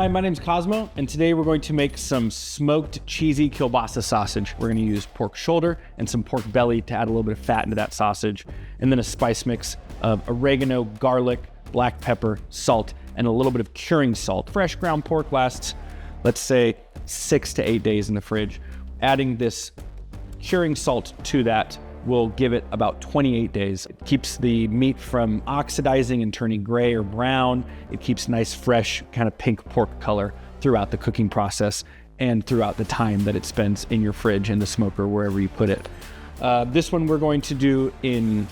Hi, my name's Cosmo, and today we're going to make some smoked cheesy kielbasa sausage. We're going to use pork shoulder and some pork belly to add a little bit of fat into that sausage, and then a spice mix of oregano, garlic, black pepper, salt, and a little bit of curing salt. Fresh ground pork lasts, let's say, 6 to 8 days in the fridge. Adding this curing salt to that will give it about 28 days. It keeps the meat from oxidizing and turning gray or brown. It keeps nice, fresh, kind of pink pork color throughout the cooking process and throughout the time that it spends in your fridge, in the smoker, wherever you put it. This one we're going to do in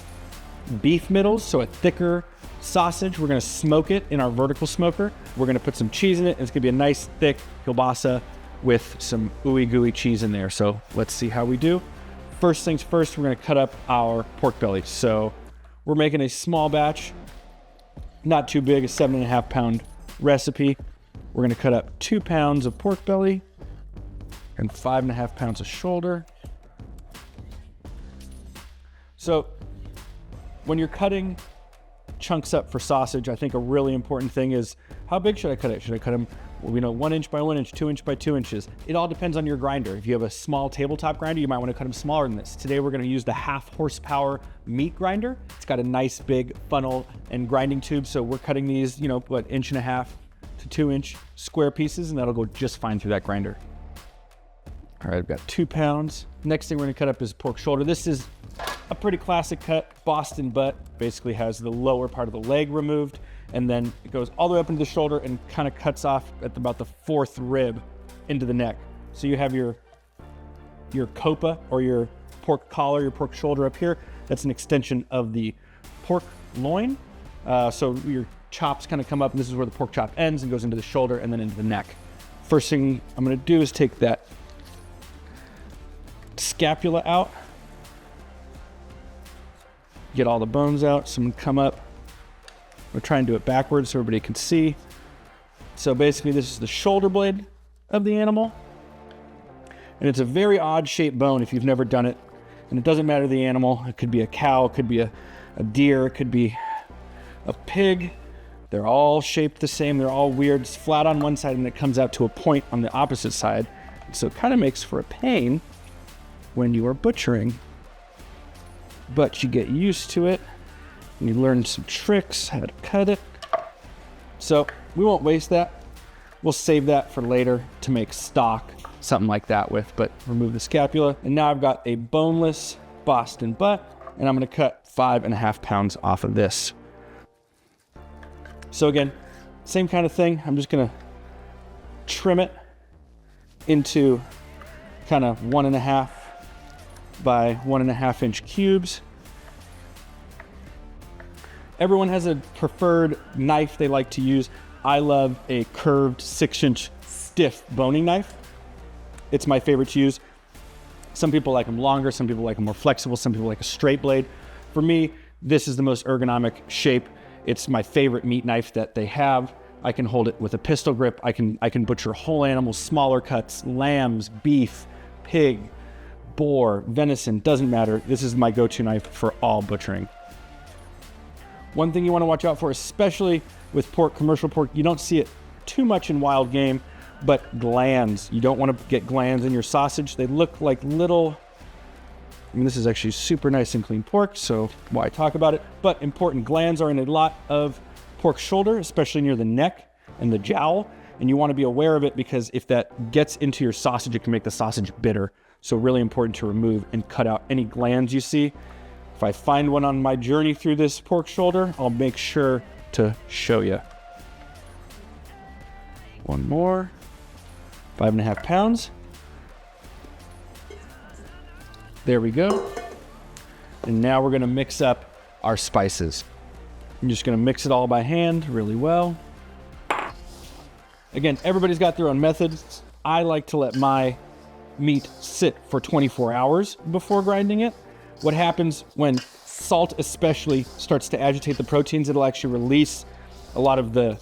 beef middles, so a thicker sausage. We're gonna smoke it in our vertical smoker. We're gonna put some cheese in it, and it's gonna be a nice, thick kielbasa with some ooey gooey cheese in there. So let's see how we do. First things first, we're gonna cut up our pork belly. So we're making a small batch, not too big, a 7.5 pound recipe. We're gonna cut up 2 pounds of pork belly and 5.5 pounds of shoulder. So when you're cutting chunks up for sausage, I think a really important thing is, how big should I cut it? Should I cut them, 1 inch by 1 inch, 2 inch by 2 inches? It all depends on your grinder. If you have a small tabletop grinder, you might want to cut them smaller than this. Today we're going to use the 1/2 horsepower meat grinder. It's got a nice big funnel and grinding tube, so we're cutting these, 1.5 to 2 inch square pieces, and that'll go just fine through that grinder. All right, I've got 2 pounds. Next thing we're going to cut up is pork shoulder. This is a pretty classic cut, Boston butt. Basically has the lower part of the leg removed, and then it goes all the way up into the shoulder and kind of cuts off at about the 4th rib into the neck. So you have your copa, or your pork collar, your pork shoulder up here. That's an extension of the pork loin. So your chops kind of come up, and this is where the pork chop ends and goes into the shoulder and then into the neck. First thing I'm gonna do is take that scapula out, get all the bones out. So I'm gonna come up. We'll try and do it backwards so everybody can see. So basically this is the shoulder blade of the animal. And it's a very odd shaped bone if you've never done it. And it doesn't matter the animal. It could be a cow, it could be a deer, it could be a pig. They're all shaped the same. They're all weird. It's flat on one side and it comes out to a point on the opposite side. So it kind of makes for a pain when you are butchering. But you get used to it. And you learn some tricks, how to cut it. So we won't waste that. We'll save that for later to make stock, something like that with, but remove the scapula. And now I've got a boneless Boston butt, and I'm gonna cut 5.5 pounds off of this. So again, same kind of thing. I'm just gonna trim it into kind of 1.5 by 1.5 inch cubes. Everyone has a preferred knife they like to use. I love a curved 6-inch stiff boning knife. It's my favorite to use. Some people like them longer, some people like them more flexible, some people like a straight blade. For me, this is the most ergonomic shape. It's my favorite meat knife that they have. I can hold it with a pistol grip. I can butcher whole animals, smaller cuts, lambs, beef, pig, boar, venison, doesn't matter. This is my go-to knife for all butchering. One thing you want to watch out for, especially with pork, commercial pork, you don't see it too much in wild game, but glands. You don't want to get glands in your sausage. They look like little, this is actually super nice and clean pork, so why talk about it? But important, glands are in a lot of pork shoulder, especially near the neck and the jowl, and you want to be aware of it because if that gets into your sausage, it can make the sausage bitter. So really important to remove and cut out any glands you see. If I find one on my journey through this pork shoulder, I'll make sure to show you. One more, 5.5 pounds. There we go. And now we're gonna mix up our spices. I'm just gonna mix it all by hand really well. Again, everybody's got their own methods. I like to let my meat sit for 24 hours before grinding it. What happens when salt especially starts to agitate the proteins, it'll actually release a lot of the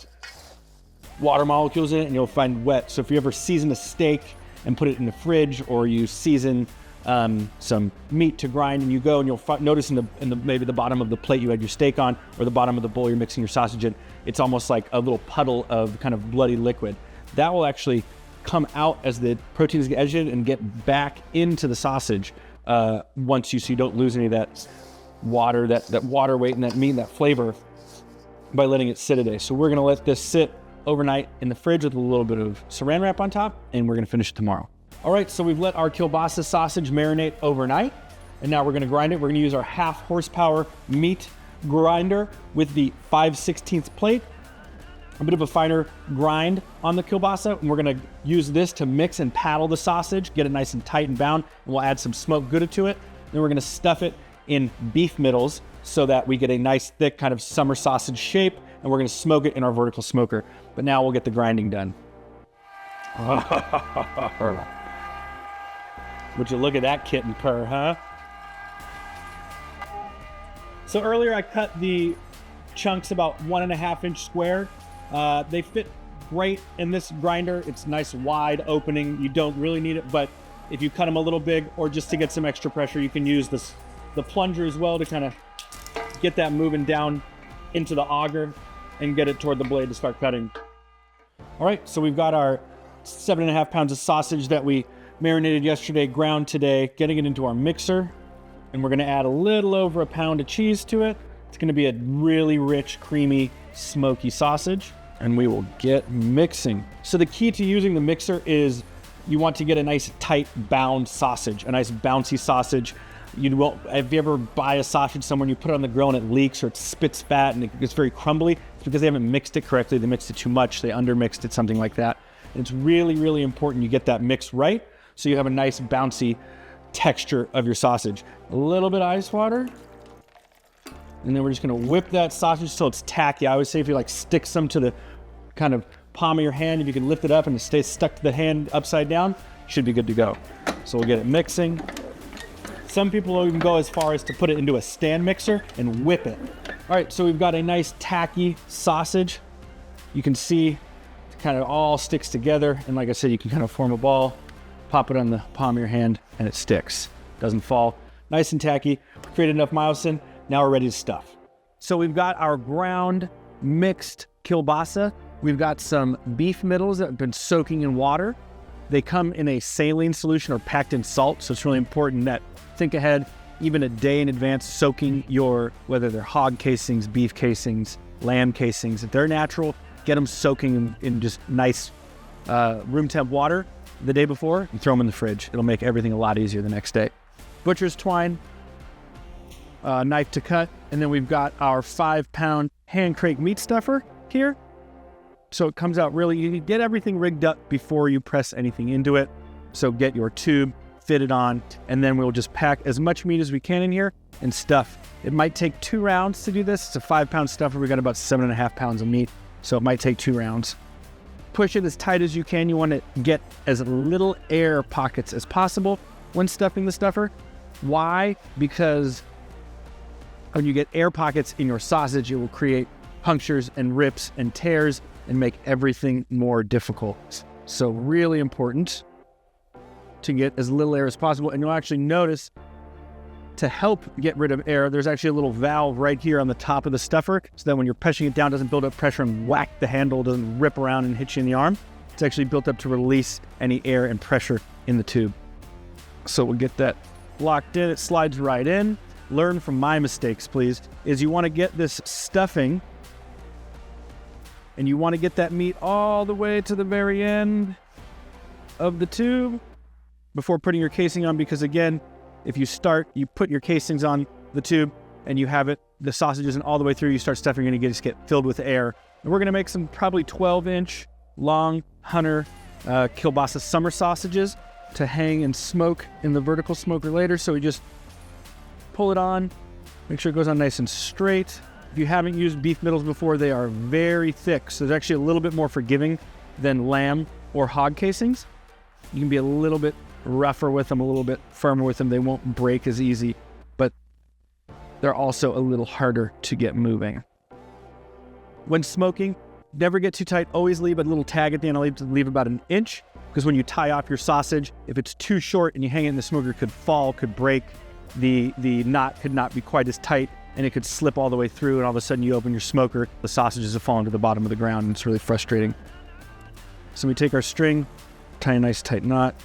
water molecules in it and you'll find wet. So if you ever season a steak and put it in the fridge, or you season some meat to grind and you go and you'll notice in the maybe the bottom of the plate you had your steak on, or the bottom of the bowl you're mixing your sausage in, it's almost like a little puddle of kind of bloody liquid. that will actually come out as the proteins get edited and get back into the sausage so you don't lose any of that water, that water weight and that meat and that flavor by letting it sit a day. So we're gonna let this sit overnight in the fridge with a little bit of saran wrap on top, and we're gonna finish it tomorrow. All right, so we've let our kielbasa sausage marinate overnight, and now we're gonna grind it. We're gonna use our 1/2 horsepower meat grinder with the 5/16 plate, a bit of a finer grind on the kielbasa, and we're gonna use this to mix and paddle the sausage, get it nice and tight and bound, and we'll add some smoked Gouda to it. Then we're gonna stuff it in beef middles so that we get a nice thick kind of summer sausage shape, and we're gonna smoke it in our vertical smoker. But now we'll get the grinding done. Would you look at that kitten purr, huh? So earlier I cut the chunks about 1.5 inch square. They fit great in this grinder. It's nice wide opening. You don't really need it, but if you cut them a little big or just to get some extra pressure, you can use the plunger as well to kind of get that moving down into the auger and get it toward the blade to start cutting. All right, so we've got our 7.5 pounds of sausage that we marinated yesterday, ground today, getting it into our mixer. And we're gonna add a little over 1 pound of cheese to it. It's gonna be a really rich, creamy, smoky sausage, and we will get mixing. So the key to using the mixer is you want to get a nice tight bound sausage, a nice bouncy sausage. If you ever buy a sausage somewhere and you put it on the grill and it leaks or it spits fat and it gets very crumbly, it's because they haven't mixed it correctly. They mixed it too much, they undermixed it, something like that. And it's really, really important you get that mix right so you have a nice bouncy texture of your sausage. A little bit of ice water, and then we're just gonna whip that sausage till it's tacky. I always say if you stick some to the kind of palm of your hand, if you can lift it up and it stays stuck to the hand upside down, you should be good to go. So we'll get it mixing. Some people will even go as far as to put it into a stand mixer and whip it. All right, so we've got a nice tacky sausage. You can see it kind of all sticks together, and like I said, you can kind of form a ball, pop it on the palm of your hand, and it sticks. Doesn't fall. Nice and tacky. Create enough myosin. Now we're ready to stuff. So we've got our ground mixed kielbasa. We've got some beef middles that have been soaking in water. They come in a saline solution or packed in salt, so it's really important that think ahead, even a day in advance, soaking whether they're hog casings, beef casings, lamb casings. If they're natural, get them soaking in just nice room temp water the day before and throw them in the fridge. It'll make everything a lot easier the next day. Butcher's twine, knife to cut, and then we've got our 5 pound hand crank meat stuffer here. So it comes out really easy. Get everything rigged up before you press anything into it. So get your tube, fit it on, and then we'll just pack as much meat as we can in here and stuff. It might take 2 rounds to do this. It's a 5 pound stuffer. We got about 7.5 pounds of meat, so it might take 2 rounds. Push it as tight as you can. You want to get as little air pockets as possible when stuffing the stuffer. Why? Because when you get air pockets in your sausage, it will create punctures and rips and tears and make everything more difficult. So really important to get as little air as possible. And you'll actually notice, to help get rid of air, there's actually a little valve right here on the top of the stuffer, so that when you're pushing it down, it doesn't build up pressure and whack the handle, doesn't rip around and hit you in the arm. It's actually built up to release any air and pressure in the tube. So we'll get that locked in. It slides right in. Learn from my mistakes, please, is you want to get this stuffing and you want to get that meat all the way to the very end of the tube before putting your casing on, because again, if you put your casings on the tube and you have the sausage isn't all the way through, you start stuffing, you're gonna just get filled with air. And we're gonna make some probably 12-inch long Hunter kielbasa summer sausages to hang and smoke in the vertical smoker later. So we just pull it on, make sure it goes on nice and straight. If you haven't used beef middles before, they are very thick, so they're actually a little bit more forgiving than lamb or hog casings. You can be a little bit rougher with them, a little bit firmer with them. They won't break as easy, but they're also a little harder to get moving. When smoking, never get too tight. Always leave a little tag at the end. I leave about 1 inch, because when you tie off your sausage, if it's too short and you hang it in the smoker, it could fall, could break. The knot could not be quite as tight, and it could slip all the way through, and all of a sudden you open your smoker, the sausages have fallen to the bottom of the ground, and it's really frustrating. So we take our string, tie a nice tight knot.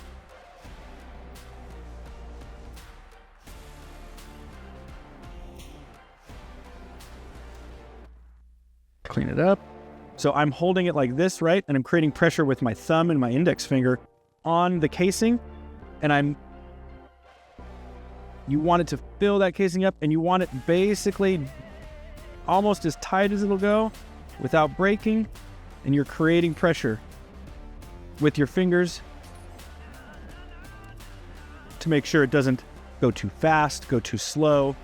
Clean it up. So I'm holding it like this, right? And I'm creating pressure with my thumb and my index finger on the casing. And you want it to fill that casing up, and you want it basically almost as tight as it'll go without breaking. And you're creating pressure with your fingers to make sure it doesn't go too fast, go too slow.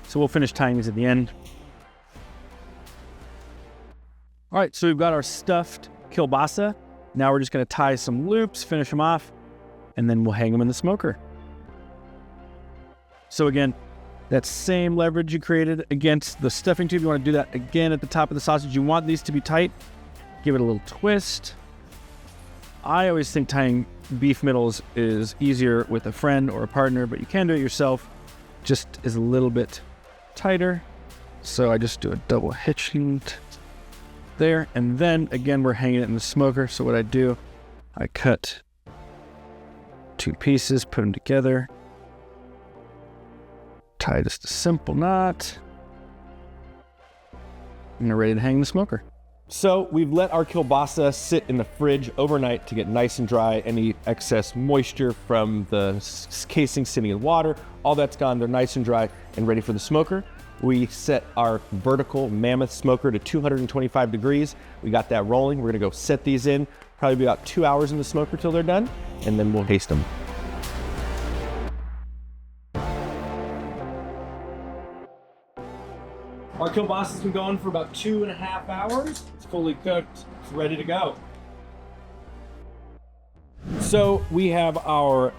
So we'll finish tying these at the end. All right, so we've got our stuffed kielbasa. Now we're just gonna tie some loops, finish them off, and then we'll hang them in the smoker. So again, that same leverage you created against the stuffing tube, you wanna do that again at the top of the sausage. You want these to be tight. Give it a little twist. I always think tying beef middles is easier with a friend or a partner, but you can do it yourself. Just is a little bit tighter. So I just do a double hitching there. And then again, we're hanging it in the smoker. So what I do, I cut 2 pieces, put them together, tie just a simple knot, and they're ready to hang in the smoker. So we've let our kielbasa sit in the fridge overnight to get nice and dry. Any excess moisture from the casing sitting in water, all that's gone. They're nice and dry and ready for the smoker. We set our vertical mammoth smoker to 225 degrees. We got that rolling. We're gonna go set these in, probably be about 2 hours in the smoker till they're done, and then we'll taste them. Our kielbasa's been going for about 2.5 hours. It's fully cooked, it's ready to go. So we have our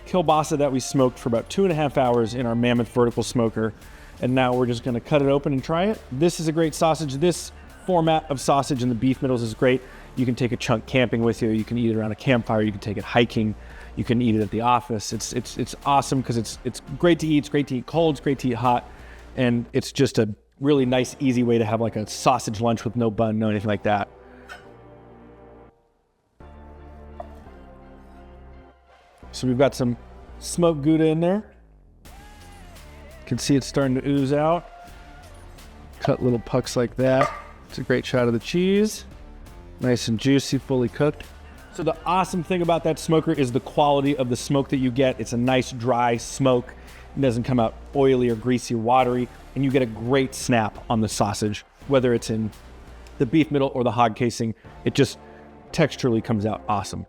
kielbasa that we smoked for about 2.5 hours in our mammoth vertical smoker. And now we're just gonna cut it open and try it. This is a great sausage. This format of sausage in the beef middles is great. You can take a chunk camping with you. You can eat it around a campfire. You can take it hiking. You can eat it at the office. It's awesome because it's great to eat. It's great to eat cold. It's great to eat hot. And it's just a really nice, easy way to have like a sausage lunch with no bun, no anything like that. So we've got some smoked Gouda in there. You can see it's starting to ooze out. Cut little pucks like that. It's a great shot of the cheese. Nice and juicy, fully cooked. So the awesome thing about that smoker is the quality of the smoke that you get. It's a nice dry smoke. It doesn't come out oily or greasy or watery, and you get a great snap on the sausage, whether it's in the beef middle or the hog casing. It just texturally comes out awesome.